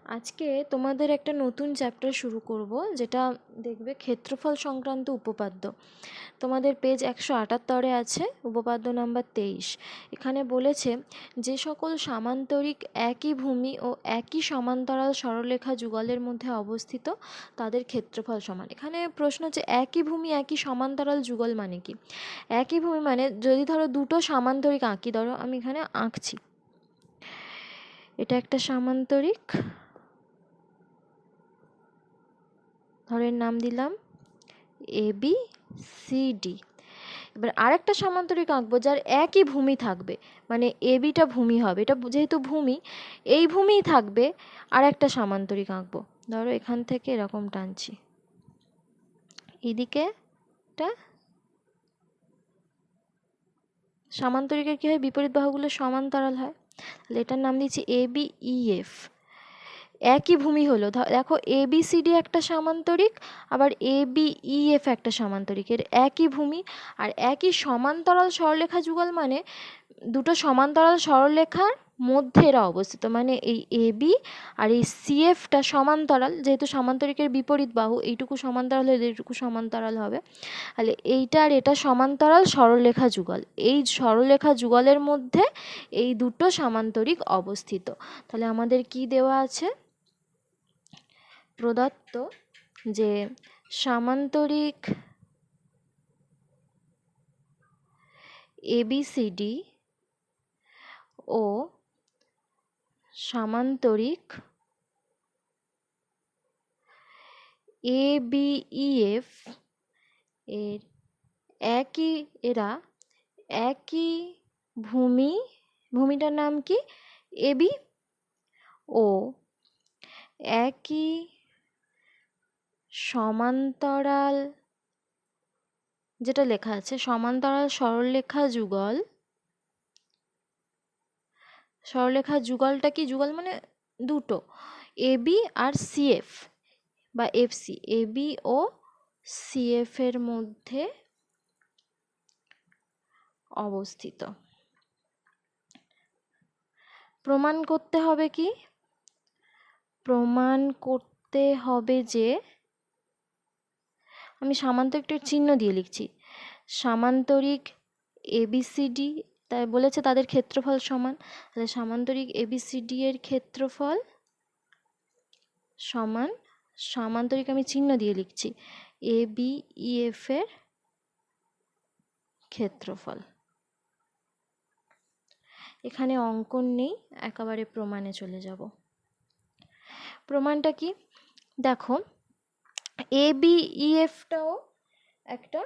আজকে তোমাদের একটা নতুন চ্যাপ্টার শুরু করব, যেটা দেখবে ক্ষেত্রফল সংক্রান্ত উপপাদ্য। তোমাদের পেজ 178-এ আছে উপপাদ্য নাম্বার 23। এখানে বলেছে যে সকল সামান্তরিক একই ভূমি ও একই সমান্তরাল সরলরেখা যুগলের মধ্যে অবস্থিত তাদের ক্ষেত্রফল সমান। এখানে প্রশ্ন হচ্ছে একই ভূমি একই সমান্তরাল যুগল মানে কি? একই ভূমি মানে যদি ধরো দুটো সামান্তরিক আঁকি, ধরো আমি এখানে আঁকছি, এটা একটা সামান্তরিক, ধরের নাম দিলাম এবি সিডি। এবার আরেকটা সামান্তরিক আঁকবো যার একই ভূমি থাকবে, মানে এবিটা ভূমি হবে, এটা যেহেতু ভূমি, এই ভূমিই থাকবে। আর একটা সামান্তরিক আঁকবো, ধরো এখান থেকে এরকম টানছি, এদিকে একটা সামান্তরিকের কি হয়, বিপরীত বাহুগুলো সমান্তরাল হয়, তাহলে এটার নাম দিচ্ছি এবি ইএফ। একই ভূমি হলো, দেখো এবিসিডি একটা সামান্তরিক, আবার এবিইএফ একটা সামান্তরিক, এর একই ভূমি আর একই সমান্তরাল সরলরেখা যুগল মানে দুটো সমান্তরাল সরলরেখার মধ্যে এরা অবস্থিত, মানে এই এবি আর এই সিএফটা সমান্তরাল, যেহেতু সামান্তরিকের বিপরীত বাহু, এইটুকু সমান্তরাল হলে এইটুকু সমান্তরাল হবে, তাহলে এইটা আর এটা সমান্তরাল সরলরেখা যুগল, এই সরলরেখা যুগলের মধ্যে এই দুটো সামান্তরিক অবস্থিত। তাহলে আমাদের কি দেওয়া আছে, প্রদত্ত যে সামান্তরিক এবিসিডি ও সামান্তরিক এবিইএফ এর এরা একই ভূমিটার নাম কি, এবি, ও একই সমান্তরাল, যেটা লেখা আছে সমান্তরাল সরলরেখা যুগল। সরলরেখা যুগলটা কি, যুগল মানে দুটো, এবি আর সিএফ বা এফসি, এবি ও সিএফ এর মধ্যে অবস্থিত। প্রমাণ করতে হবে কি, প্রমাণ করতে হবে যে, আমি সামান্তরিকটির চিহ্ন দিয়ে লিখছি, সামান্তরিক এবিসিডি, তাই বলেছে তাদের ক্ষেত্রফল সমান, তাহলে সামান্তরিক এবিসিডি এর ক্ষেত্রফল সমান, সামান্তরিক আমি চিহ্ন দিয়ে লিখছি, এবিইএফ এর ক্ষেত্রফল। এখানে অঙ্কন নেই, একেবারে প্রমাণে চলে যাব। প্রমাণটা কি, দেখো এবিইএফটাও একটা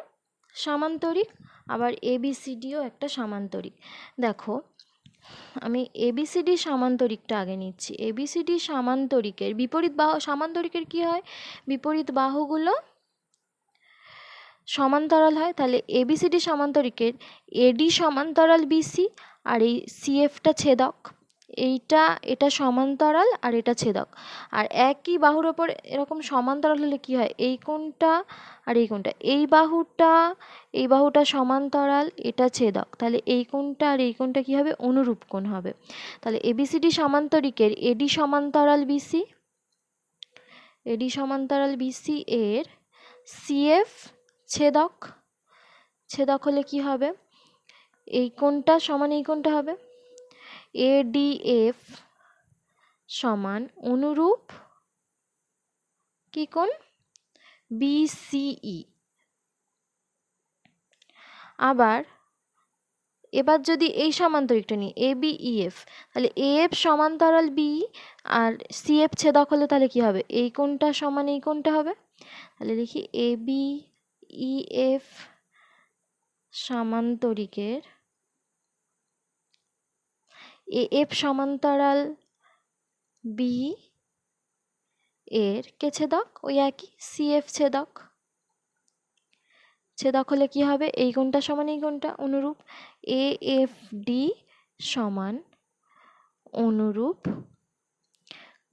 সামান্তরিক, আবার এবিসিডিও একটা সামান্তরিক। দেখো আমি এবিসিডি সামান্তরিকটা আগে নিচ্ছি। এবিসিডি সামান্তরিকের বিপরীত বাহু, সামান্তরিকের কি হয়, বিপরীত বাহুগুলো সমান্তরাল হয়, তাহলে এবিসিডি সামান্তরিকের এডি সমান্তরাল বিসি আর এই সিএফটা ছেদক, এটা সমান্তরাল আর এটা ছেদক। আর একই বাহুর ওপর এরকম সমান্তরাল হলে কি হয়, এই কোণটা আর এই কোণটা, এই বাহুটা সমান্তরাল, এটা ছেদক, তাহলে এই কোণটা আর এই কোণটা কি হবে, অনুরূপ কোণ হবে। তাহলে এবিসিডি সামান্তরিকের এডি সমান্তরাল বিসি এর সিএফ ছেদক হলে কি হবে, এই কোণটা সমান এই কোণটা হবে, এডিএফ সমান অনুরূপ কি কোণ, বিসিই। এবার যদি এই সামান্তরিকটা নিই এবিইএফ, তাহলে এএফ সমান্তরাল বি আর সিএফ ছেদক হলে তাহলে কি হবে, এই কোণটা সমান এই কোণটা হবে, তাহলে দেখি এবিইএফ সামান্তরিকের এএফ সমান্তরাল বি এর কে ছেদক, ওই একই সিএফ ছেদক হলে কি হবে, এই কোণটা সমান এই কোণটা, অনুরূপ এএফডি সমান অনুরূপ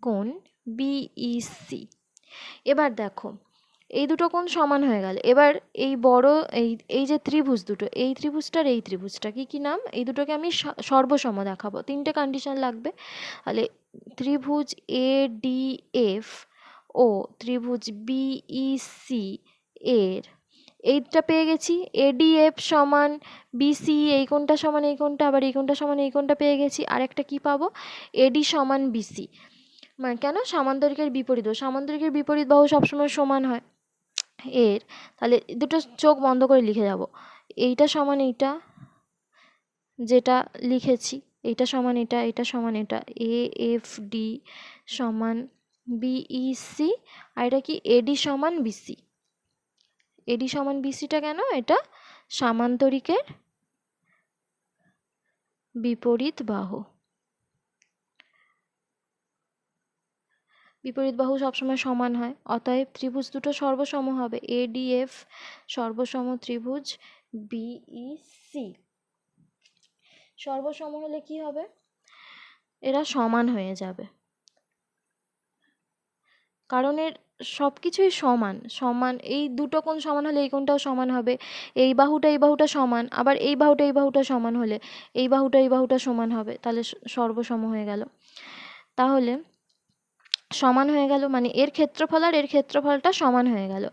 কোণ বিইসি। এবার দেখো এই দুটো কোণ সমান হয়ে গেল। এবার এই বড় এই যে ত্রিভুজ দুটো, এই ত্রিভুজটার এই ত্রিভুজটা কি নাম, এই দুটোকে আমি সর্বসম দেখাবো। তিনটে কন্ডিশন লাগবে। তাহলে ত্রিভুজ ADF ও ত্রিভুজ BEC এর এইটা পেয়ে গেছি, ADF সমান BC, এই কোণটা সমান এই কোণটা, আবার এই কোণটা সমান এই কোণটা পেয়ে গেছি। আরেকটা কি পাবো, AD সমান BC, মানে কেন, সামান্তরিকের বিপরীত বাহু, সামান্তরিকের বিপরীত বাহু সবসময় সমান হয় এর। তাহলে দুটো চোখ বন্ধ করে লিখে যাব, এইটা সমান এইটা যেটা লিখেছি, এইটা সমান এটা, এটা সমান এটা, AFD সমান BEC, আর এটা কি AD সমান BC। AD সমান BCটা কেন, এটা সামান্তরিকের বিপরীত বাহু। বিপরীত বাহু সবসময় সমান হয়, অতএব ত্রিভুজ দুটো সর্বসম হবে। ADF সর্বসম ত্রিভুজ BEC। সর্বসম হলে কি হবে, এরা সমান হয়ে যাবে, কারণ এর সব কিছুই সমান সমান। এই দুটো কোণ সমান হলে এই কোণটাও সমান হবে, এই বাহুটা সমান, আবার এই বাহুটা সমান হলে এই বাহুটা সমান হবে, তাহলে সর্বসম হয়ে গেল। তাহলে সমান হয়ে গেল মানে এর ক্ষেত্রফল আর এর ক্ষেত্রফলটা সমান হয়ে গেল।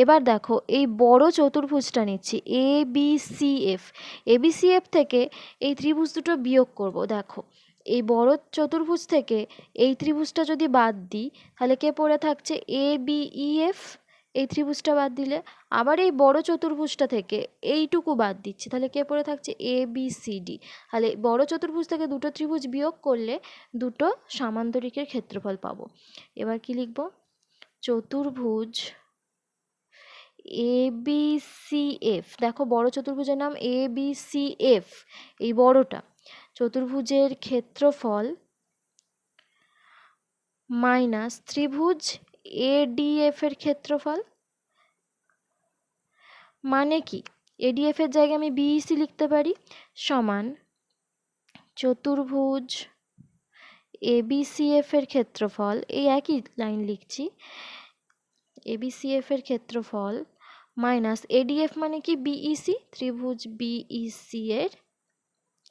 এবার দেখো এই বড় চতুর্ভুজটা নিচ্ছি ABCF, ABCF থেকে এই ত্রিভুজ দুটো বিয়োগ করব। দেখো এই বড় চতুর্ভুজ থেকে এই ত্রিভুজটা যদি বাদ দিই, তাহলে কে পড়ে থাকছে, ABEF, এই ত্রিভুজটা বাদ দিলে। আবার এই বড় চতুর্ভুজটা থেকে এইটুকু বাদ দিচ্ছি, তাহলে কে পড়ে থাকছে, ABCD। তাহলে বড় চতুর্ভুজ থেকে দুটো ত্রিভুজ বিয়োগ করলে দুটো সামান্তরিকের ক্ষেত্রফল পাবো। এবার কি লিখব, চতুর্ভুজ ABCF, দেখো বড় চতুর্ভুজের নাম ABCF, এই বড়টা চতুর্ভুজের ক্ষেত্রফল মাইনাস ত্রিভুজ ADF এর ক্ষেত্রফল। মানে কি, ADF এর জায়গায় আমি BEC লিখতে পারি, সমান চতুর্ভুজ ABCF এর ক্ষেত্রফল, এই একই লাইন লিখছি, ABCF এর ক্ষেত্রফল মাইনাস ADF মানে কি BEC, ত্রিভুজ BEC এর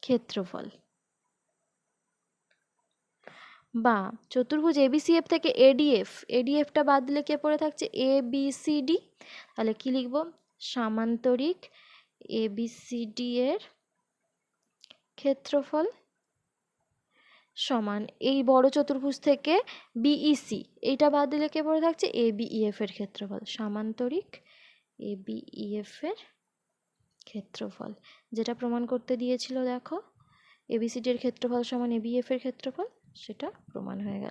ক্ষেত্রফল, বা চতুর্ভুজ ABCF থেকে ADFটা বাদ দিলে কে পড়ে থাকছে, ABCD। তাহলে কি লিখব, সামান্তরিক ABCD এর ক্ষেত্রফল সমান এই বড় চতুর্ভুজ থেকে BEC, এইটা বাদ দিলে কে পড়ে থাকছে, ABEF এর ক্ষেত্রফল, সামান্তরিক ABEF এর ক্ষেত্রফল। যেটা প্রমাণ করতে দিয়েছিল, দেখো ABCD এর ক্ষেত্রফল সমান ABEF এর ক্ষেত্রফল, সেটা প্রমাণ হয়ে গেল।